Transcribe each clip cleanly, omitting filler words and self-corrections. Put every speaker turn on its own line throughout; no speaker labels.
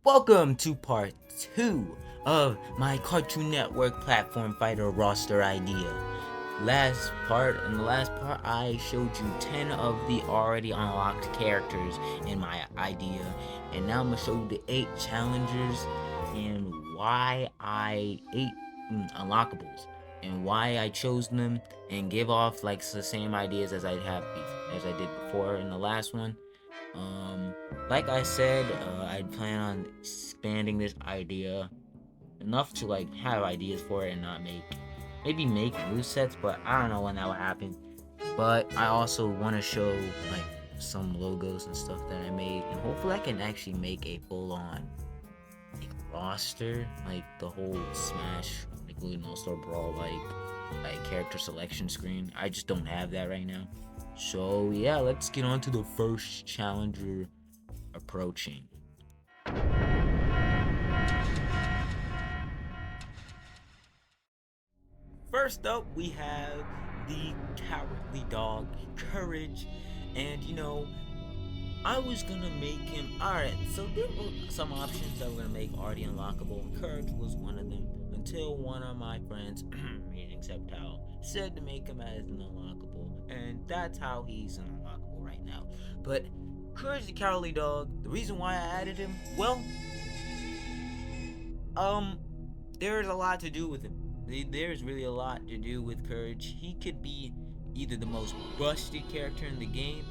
Welcome to part 2 of my Cartoon Network platform fighter roster idea. In the last part, I showed you 10 of the already unlocked characters in my idea, and now I'm gonna show you the 8 challengers and why I 8 unlockables and why I chose them, and give off like the same ideas as I did before in the last one. Like I said, I plan on expanding this idea enough to like have ideas for it and not maybe make new sets, but I don't know when that will happen. But I also want to show like some logos and stuff that I made, and hopefully I can actually make a full-on like roster, like the whole Smash, like Gluten All-Star Brawl, like character selection screen. I just don't have that right now. So yeah, let's get on to the first challenger approaching. First up, we have the cowardly dog, Courage, and I was gonna make him. Alright, so there were some options that were gonna make already unlockable, and Courage was one of them, until one of my friends, meaning Septal, said to make him as an unlockable, and that's how he's an unlockable right now. But Courage the Cowardly Dog, the reason why I added him, well, there's a lot to do with him. There's really a lot to do with Courage. He could be either the most busted character in the game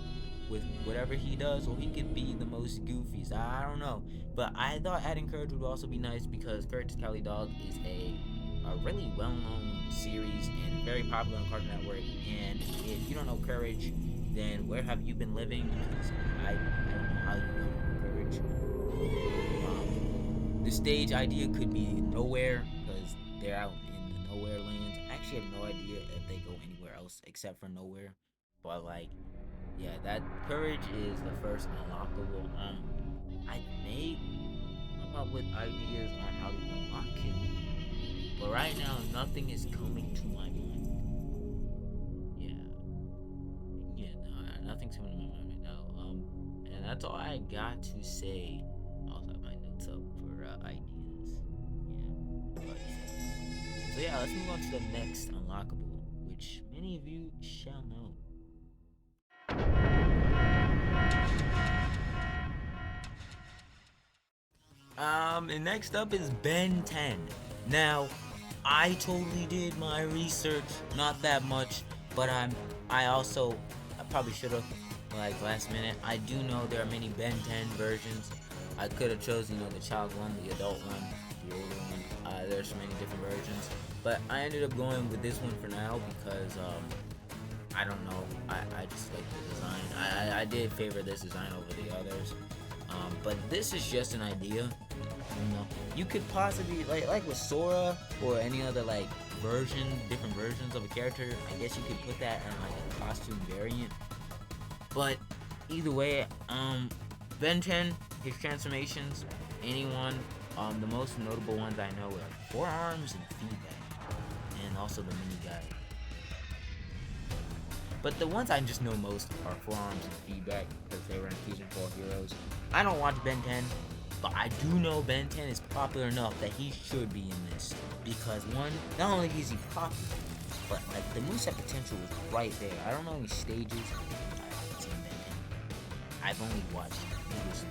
with whatever he does, or he could be the most goofiest. I don't know. But I thought adding Courage would also be nice because Courage the Cowardly Dog is a really well-known series and very popular on Cartoon Network. And if you don't know Courage, then where have you been living? Because I don't know how you know Courage. The stage idea could be nowhere, because they're out in the nowhere lands. I actually have no idea if they go anywhere else except for nowhere. But like, yeah, that Courage is the first unlockable. I may come up with ideas on how to unlock him, but right now nothing is coming to my mind. No, nothing's coming to my mind right now. And that's all I got to say. I also have my notes up for ideas. So yeah, let's move on to the next unlockable, which many of you shall know. And next up is Ben 10. Now, I totally did my research, not that much, but I probably should have, like, last minute. I do know there are many Ben 10 versions. I could have chosen, the child one, the adult one, the older one. There's many different versions, but I ended up going with this one for now because I don't know. I just like the design. I did favor this design over the others. But this is just an idea. You could possibly like with Sora or any other like different versions of a character. I guess you could put that in like a costume variant. But either way, Ben 10, his transformations, anyone. The most notable ones I know are forearms and feedback, and also the mini guy. But the ones I just know most are forearms and feedback because they were in Fusion 4 Heroes. I don't watch Ben 10, but I do know Ben 10 is popular enough that he should be in this because one, not only is he popular, but like the moveset potential is right there. I don't know any stages. I haven't seen Ben 10. I've only watched videos and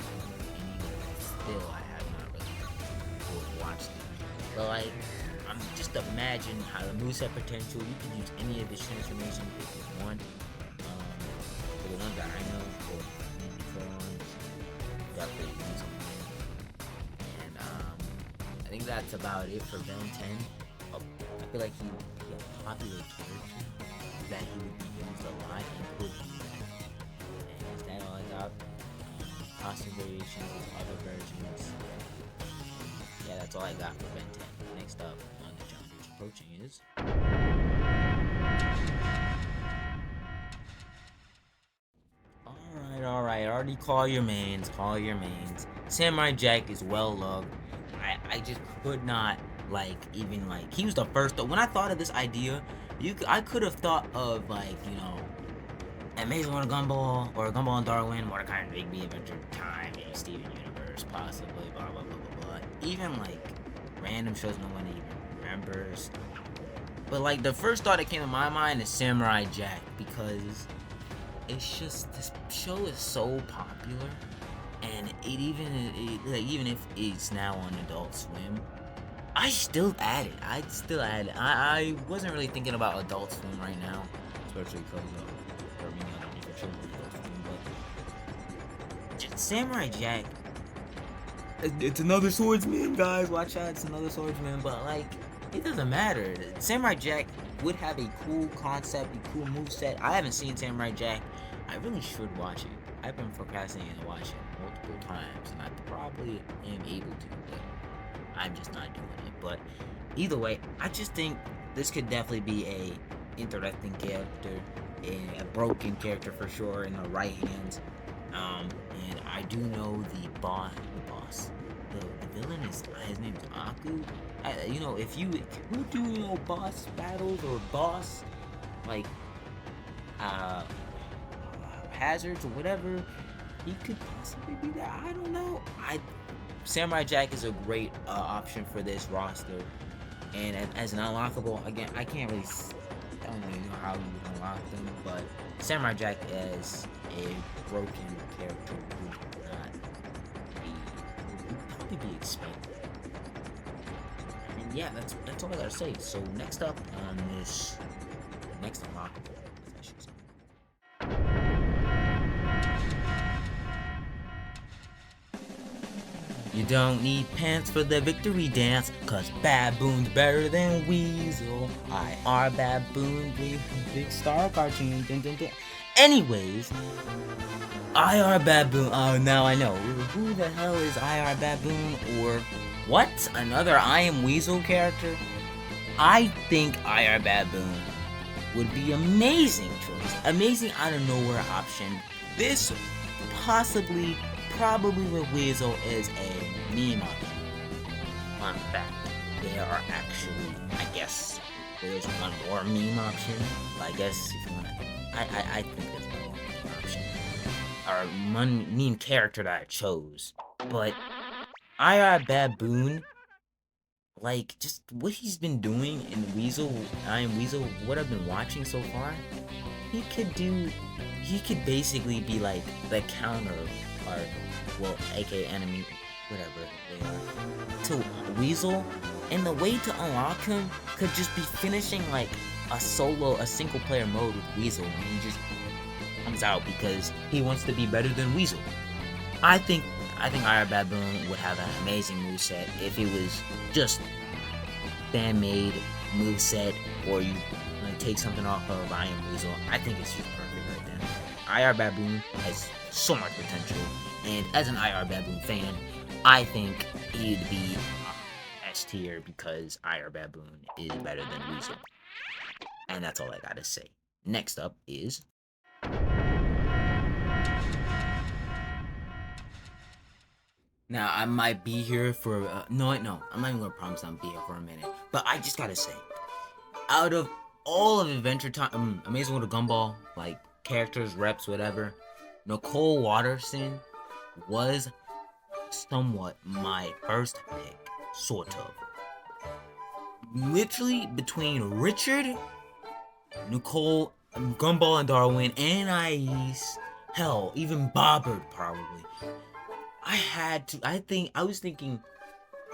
still I have not really watched it. But like, I'm just imagine how the moveset potential. You can use any of his transformations if you want. For the ones that I know, for maybe forearms, definitely use them. And I think that's about it for Ben 10. Oh, feel like he would be a popular character that he would be used a lot and could be used. And is that all I got? Costume variations with other versions. Yeah, that's all I got for Ben 10. Next up on the challenges approaching is Alright, already call your mains. Samurai Jack is well loved. I just could not he was the first. When I thought of this idea, I could have thought of Am Weasel End Gumball or Gumball and Darwin, Mordecai and Bigby, Adventure Time, Steven Universe, possibly, blah blah blah blah blah. Even random shows no one even remembers. But the first thought that came to my mind is Samurai Jack, because it's just, this show is so popular, and even if it's now on Adult Swim, I still add it. I wasn't really thinking about Adult Swim right now, especially because there are many other different shows on Adult Swim, but just Samurai Jack, it's another swordsman, guys. Watch out, it's another swordsman. But it doesn't matter. Samurai Jack would have a cool concept, a cool moveset. I haven't seen Samurai Jack. I really should watch it. I've been procrastinating to watch it multiple times, and I probably am able to, but I'm just not doing it. But either way, I just think this could definitely be a interesting character, a broken character for sure in the right hands. And I do know the boss. The villain is, his name is Aku. If you do boss battles or boss hazards or whatever, he could possibly be that. I don't know. Samurai Jack is a great option for this roster, and as an unlockable, again, I don't really know how you would unlock them, but Samurai Jack as a broken character would probably be expected. And yeah, that's all I gotta say. So next up on this, the next unlockable, I should say. You don't need pants for the victory dance, cause Baboon's better than Weasel. I.R. Baboon, big star cartoon. Dun, dun, dun. Anyways, I.R. Baboon. Oh, now I know. Who the hell is I.R. Baboon? Or what? Another I Am Weasel character? I think I.R. Baboon would be amazing choice. Amazing out of nowhere option. This probably with Weasel is a meme option. Fun fact, there are actually, I guess, there's one more meme option. I guess if you wanna, I think there's one more meme option, or one meme character that I chose. But I.R. Baboon, just what he's been doing in I Am Weasel, what I've been watching so far, he could basically be the counter, or aka enemy, whatever they are, to Weasel. And the way to unlock him could just be finishing a single player mode with Weasel, and he just comes out because he wants to be better than Weasel. I think I.R. Baboon would have an amazing moveset if it was just fan-made moveset, or you take something off of I Am Weasel. I think it's just perfect right there. I.R. Baboon has so much potential, and as an I.R. Baboon fan, I think he'd be S tier because I.R. Baboon is better than Weasel. And that's all I gotta say. Next up is now, I might be here for no, I'm not even gonna promise I'll be here for a minute, but I just gotta say, out of all of Adventure Time, Amazing with a Gumball, characters, reps, whatever, Nicole Watterson was somewhat my first pick, sort of. Literally between Richard, Nicole, Gumball and Darwin, and Ice, hell, even Bobbert probably. I was thinking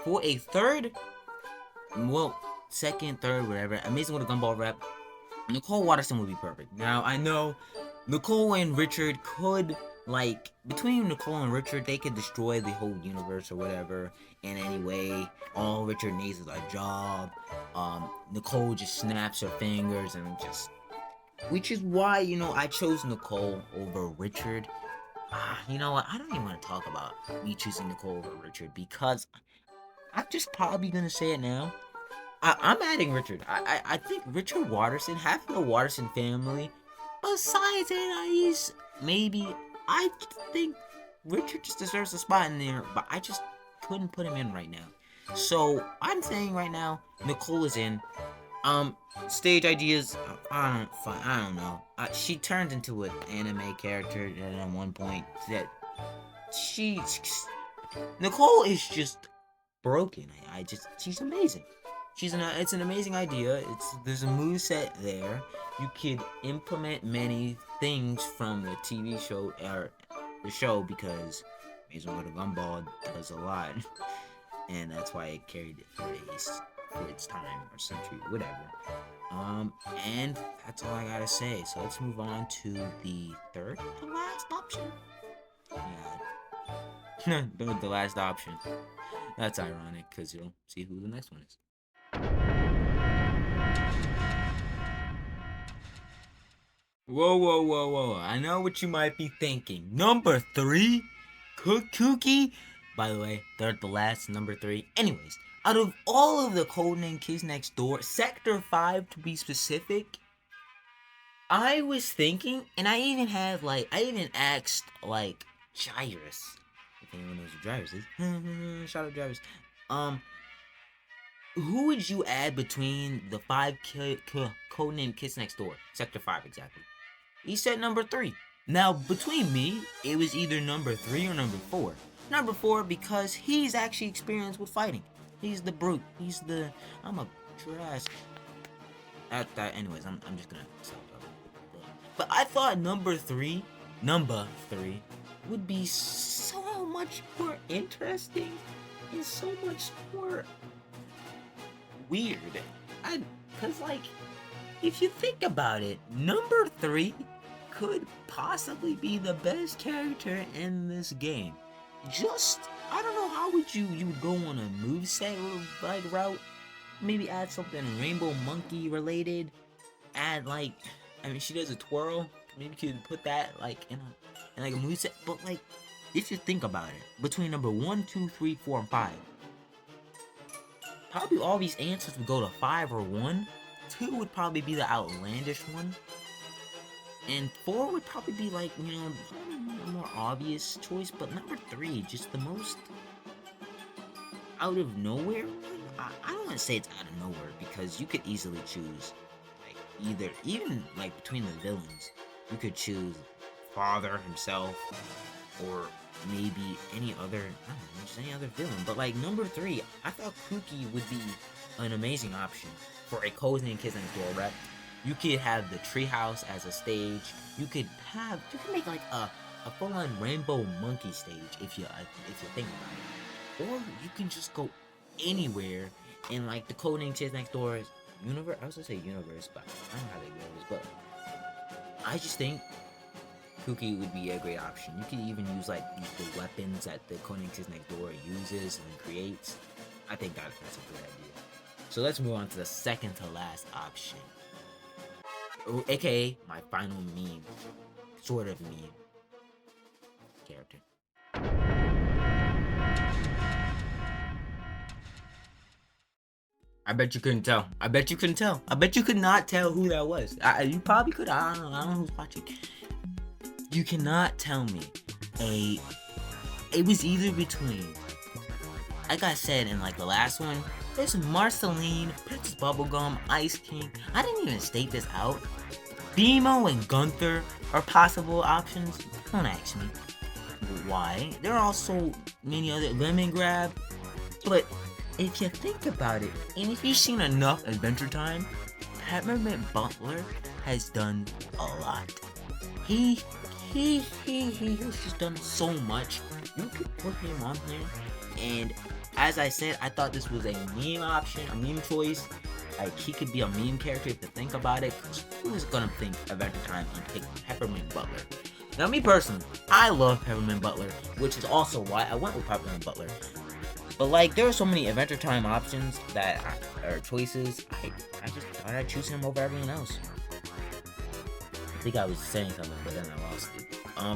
for a third, second, third, whatever, Amazing with a Gumball rep, Nicole Watterson would be perfect. Now, I know Nicole and Richard could Like, between Nicole and Richard, they could destroy the whole universe or whatever in any way. All Richard needs is a job. Nicole just snaps her fingers and just... Which is why, I chose Nicole over Richard. You know what? I don't even want to talk about me choosing Nicole over Richard because I'm just probably going to say it now. I'm adding Richard. I think Richard Watterson, half of the Watterson family, besides Anais, maybe, I think Richard just deserves a spot in there, but I just couldn't put him in right now. So I'm saying right now, Nicole is in. Stage ideas, I don't know. She turned into an anime character at one point that Nicole is just broken. She's amazing. It's an amazing idea. There's a move set there. You could implement many things from the TV show or the show because Amazing World of Gumball does a lot, and that's why it carried it for its time or century, whatever. And that's all I gotta say. So let's move on to the third to last option. Yeah, the last option. That's ironic because you'll see who the next one is. Whoa. I know what you might be thinking. Number 3? Cookie? By the way, they're at the last, number 3. Anyways, out of all of the codename Kids Next Door, Sector 5 to be specific, I was thinking, and I even asked, Gyrus. If anyone knows who Gyrus is. Shout out Gyrus. Who would you add between the 5 codename Kids Next Door? Sector 5, exactly. He said number 3. Now, between me, it was either number 3 or number 4. Number 4 because he's actually experienced with fighting. He's the brute. I'm a trash. Anyways, I'm just gonna stop talking. But I thought number 3 would be so much more interesting and so much more weird. Cause if you think about it, number 3 could possibly be the best character in this game. I don't know, how would you would go on a moveset route? Maybe add something Rainbow Monkey related. Add she does a twirl. Maybe you could put that in a moveset. But if you think about it, between number 1, 2, 3, 4, and 5, probably all these answers would go to 5 or 1. 2 would probably be the outlandish one. And 4 would probably be a more obvious choice, but number 3, just the most out of nowhere one. I don't want to say it's out of nowhere because you could easily choose even between the villains, you could choose Father himself or maybe any other, I don't know, just any other villain. But number 3, I thought Cookie would be an amazing option for a codename Kids Next Door rep. You could have the treehouse as a stage. You could make a full-on Rainbow Monkey stage if you think about it. Or you can just go anywhere in the codename Kids Next Door universe. I was gonna say universe, but I don't know how they go. But I just think Cookie would be a great option. You could even use the weapons that the codename Kids Next Door uses and creates. I think that's a good idea. So let's move on to the second to last option. AKA my final meme. Sort of meme. Character. I bet you couldn't tell. I bet you could not tell who that was. You probably could. I don't know who's watching. You cannot tell me it was either between, like I said in the last one, there's Marceline, Princess Bubblegum, Ice King. I didn't even state this out. Bimo and Gunther are possible options. Don't ask me why. There are also many other, Lemongrab. But if you think about it, and if you've seen enough Adventure Time, Peppermint Butler has done a lot. He's just done so much. You could put him on here, and as I said, I thought this was a meme option, a meme choice. He could be a meme character if you think about it. Who's gonna think Adventure Time and pick Peppermint Butler? Now, me personally, I love Peppermint Butler, which is also why I went with Peppermint Butler. But like, there are so many Adventure Time options or choices. I just thought I'd choose him over everyone else. I think I was saying something, but then I lost it.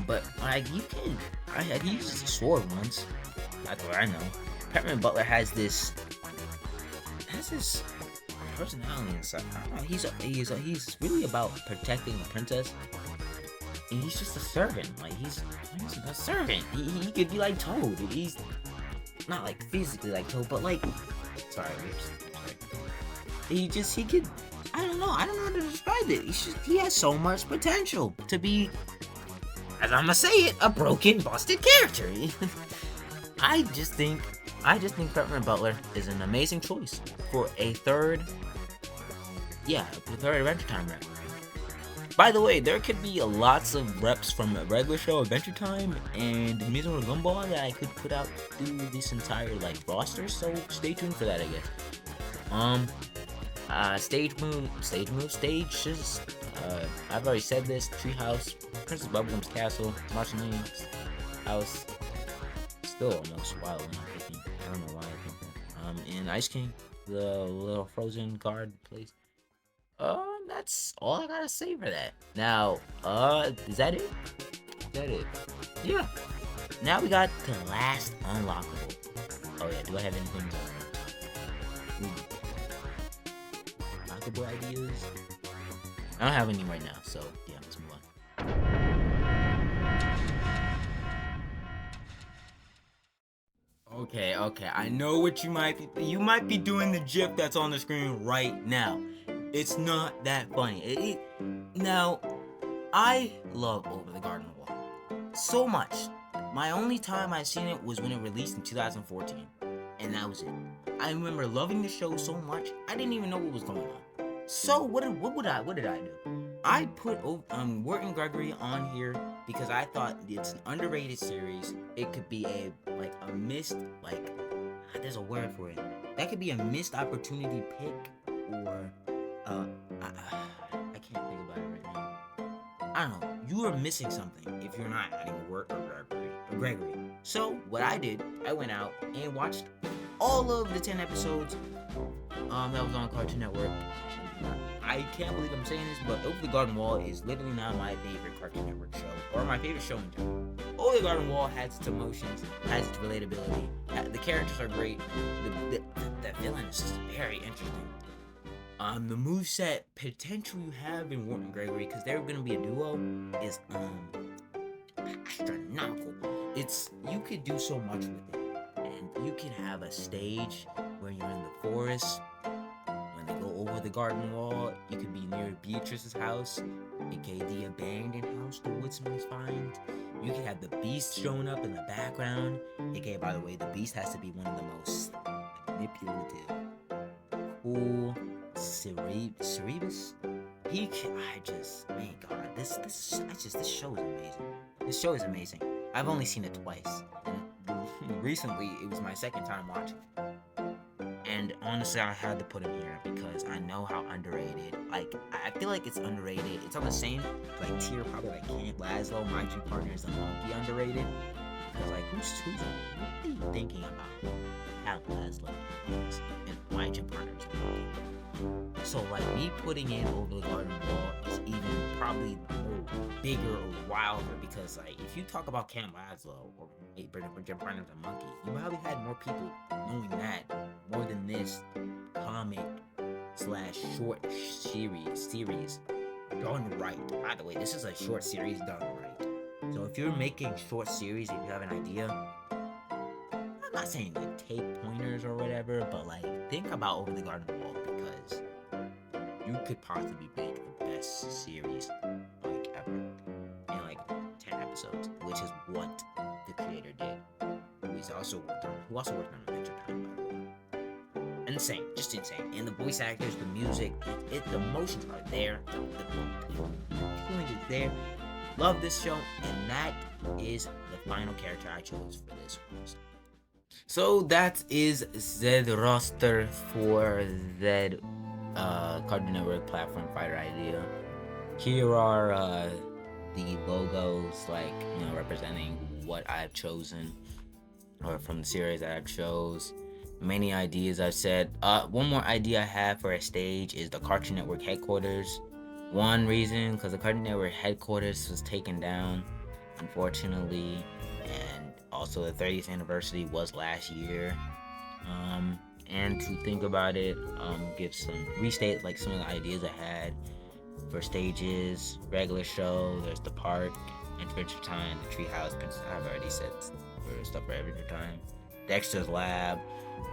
But like, I used the sword once. That's what I know. Peppermint Butler has this personality inside. I don't know. He's really about protecting the princess. And he's just a servant. Like, he's a servant. He could be like Toad. He's not like physically like Toad, but like, sorry. He could. I don't know how to describe it. He has so much potential to be, as I'm gonna say it, a broken, busted character. I just think Peppermint Butler is an amazing choice for a third Adventure Time rep. By the way, there could be lots of reps from a regular show, Adventure Time, and Am Weasel End Gumball that I could put out through this entire like roster. So stay tuned for that, I guess. Stages. I've already said this. Treehouse, Princess Bubblegum's Castle, Marceline's House. Still almost wild. I don't know why I think that. And Ice King, the little frozen guard place. That's all I gotta say for that. Now, is that it? Yeah. Now we got the last unlockable. Oh yeah, do I have anything to unlockable ideas? I don't have any right now, so yeah, let's move on. Okay, I know what you might be doing the GIF that's on the screen right now. It's not that funny. Now, I love Over the Garden Wall so much. My only time I've seen it was when it released in 2014, and that was it. I remember loving the show so much, I didn't even know what was going on. So what did I do? I put Wirt and Gregory on here because I thought it's an underrated series. It could be a missed, there's a word for it. That could be a missed opportunity pick, or I can't think about it right now. I don't know. You are missing something if you're not adding Wirt or Gregory. So what I did, I went out and watched all of the 10 episodes that was on Cartoon Network. I can't believe I'm saying this, but Over the Garden Wall is literally now my favorite Cartoon Network show, or my favorite show in general. Over the Garden Wall has its emotions, has its relatability. The characters are great. The villain is just very interesting. The moveset potential you have in Wirt and Gregory, because they're gonna be a duo, is astronomical. You could do so much with it, and you can have a stage where you're in the forest. When they go over the garden wall, you could be near Beatrice's house, aka the abandoned house the woodsmans find. You could have the beast showing up in the background, aka, by the way, the beast has to be one of the most manipulative, cool, Cerebus. This show is amazing. This show is amazing. I've only seen it twice, and recently it was my second time watching. And honestly, I had to put him here because I know how underrated. I feel like it's underrated. It's on the same tier, probably like Camp Lazlo, My Two Partners, and Monkey underrated. Because what are you thinking about Camp Lazlo and My Two Partners and Monkey? So me putting in Over the Garden Wall is even probably bigger or wilder, because if you talk about Camp Lazlo or Jim Partners and Monkey, you probably had more people knowing that more than this comic / short series done right. By the way, this is a short series done right. So if you're making short series, if you have an idea, I'm not saying take pointers or whatever, but think about Over the Garden Wall, because you could possibly make the best series ever in 10 episodes, which is what the creator did. Who also worked on Adventure Time, by the way. Insane, just insane. And the voice actors, the music, the emotions are there. The feeling is there. Love this show, and that is the final character I chose for this roster. So that is the roster for the Cartoon Network platform fighter idea. Here are the logos, like, you know, representing what I've chosen, or from the series that I've chose. Many ideas I've said. One more idea I have for a stage is the Cartoon Network headquarters. One reason, because the Cartoon Network headquarters was taken down, unfortunately, and also the 30th anniversary was last year. And to think about it, give some restate like some of the ideas I had for stages. Regular show, there's the park, Adventure Time, the treehouse. I've already said for stuff for Adventure Time. Dexter's Lab,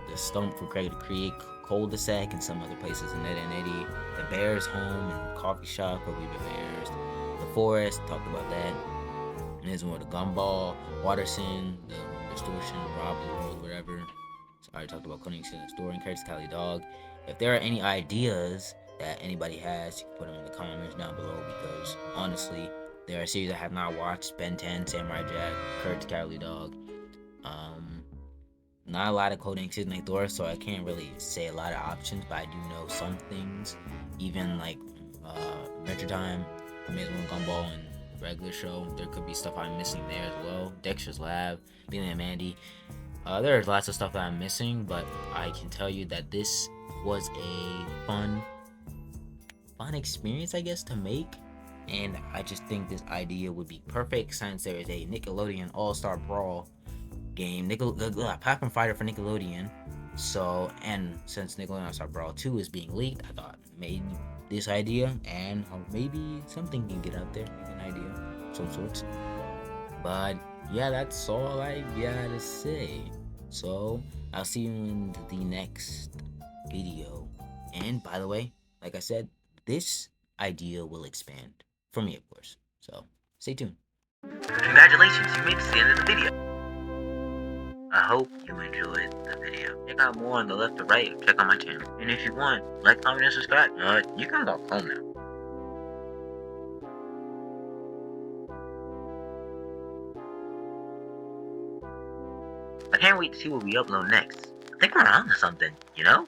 the Stump for Craig Creek, Cul-de-sac, and some other places in Ed and Eddie. The Bears Home and Coffee Shop where we were Bears. The Forest, talked about that. And there's more the Gumball, Waterson, the Distortion, Rob's World, whatever. So I already talked about Cunning the Store and Curtis Cali Dog. If there are any ideas that anybody has, you can put them in the comments down below, because honestly, there are series I have not watched: Ben 10, Samurai Jack, Curtis Cali Dog. Not a lot of Coding Sydney Thor, so I can't really say a lot of options, but I do know some things. Even like Adventure Time, Amazing Gumball, and regular show, there could be stuff I'm missing there as well. Dexter's Lab, Billy and Mandy. There's lots of stuff that I'm missing, but I can tell you that this was a fun experience, I guess, to make. And I just think this idea would be perfect since there is a Nickelodeon All-Star Brawl game, platform fighter for Nickelodeon. So, and since Nickelodeon All-Star Brawl 2 is being leaked, I thought maybe this idea, and maybe something can get out there, maybe an idea of some sorts. But yeah, that's all I gotta say. So I'll see you in the next video. And by the way, like I said, this idea will expand for me, of course. So stay tuned. Congratulations, you made it to the end of the video. I hope you enjoyed the video. Check out more on the left or right. Check out my channel. And if you want, like, comment, and subscribe. You can go home now. I can't wait to see what we upload next. I think we're on to something, you know?